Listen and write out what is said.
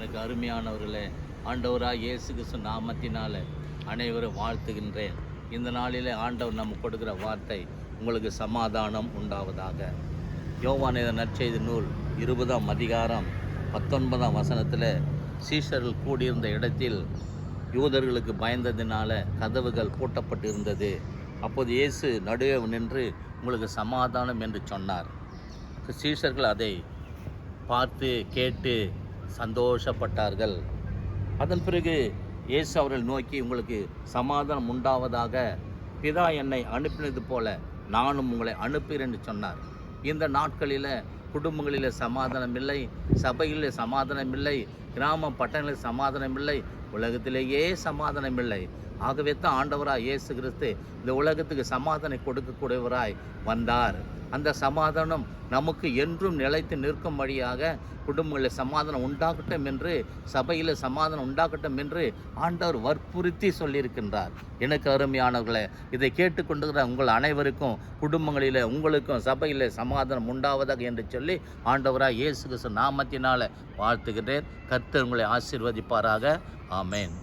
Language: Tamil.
எனக்கு அருமையானவர்களே, ஆண்டவராக இயேசு கிறிஸ்து நாமத்தினால அனைவரும் வாழ்த்துகின்றேன். இந்த நாளிலே ஆண்டவர் நமக்கு கொடுக்குற வார்த்தை, உங்களுக்கு சமாதானம் உண்டாவதாக. யோவான் நற்செய்தி நூல் 20ஆம் அதிகாரம் 19ஆம் வசனத்தில், சீஷர்கள் கூடியிருந்த இடத்தில் யூதர்களுக்கு பயந்ததினால கதவுகள் பூட்டப்பட்டிருந்தது. அப்போது இயேசு நடுவே நின்று உங்களுக்கு சமாதானம் என்று சொன்னார். சீஷர்கள் அதை பார்த்து கேட்டு சந்தோஷப்பட்டார்கள். அதன் பிறகு இயேசு அவர்கள் நோக்கி, உங்களுக்கு சமாதானம் உண்டாவதாக, பிதா என்னை அனுப்பினது போல நானும் உங்களை அனுப்புகிறேன் என்று சொன்னார். இந்த நாட்களில் குடும்பங்களில் சமாதானம் இல்லை, சபைகளில் சமாதானம் இல்லை, கிராம பட்டணங்களில் சமாதானம் இல்லை, உலகத்திலேயே சமாதானம் இல்லை. ஆகவே தான் ஆண்டவராய் இயேசு கிறிஸ்து இந்த உலகத்துக்கு சமாதானம் கொடுக்கக்கூடியவராய் வந்தார். அந்த சமாதானம் நமக்கு என்றும் நிலைத்து நிற்கும் வழியாக குடும்பங்களில் சமாதானம் உண்டாகட்டும் என்று, சபையில் சமாதானம் உண்டாகட்டும் என்று ஆண்டவர் வற்புறுத்தி சொல்லியிருக்கின்றார். எனக்கு அருமையானவர்களே, இதை கேட்டுக்கொண்டுகிற உங்கள் அனைவருக்கும், குடும்பங்களில் உங்களுக்கும் சபையில் சமாதானம் உண்டாவதாக என்று சொல்லி ஆண்டவராக இயேசு கிறிஸ்து நாமத்தினால் வாழ்த்துகிறேன். கர்த்தர் உங்களை ஆசீர்வதிப்பாராக. ஆமேன்.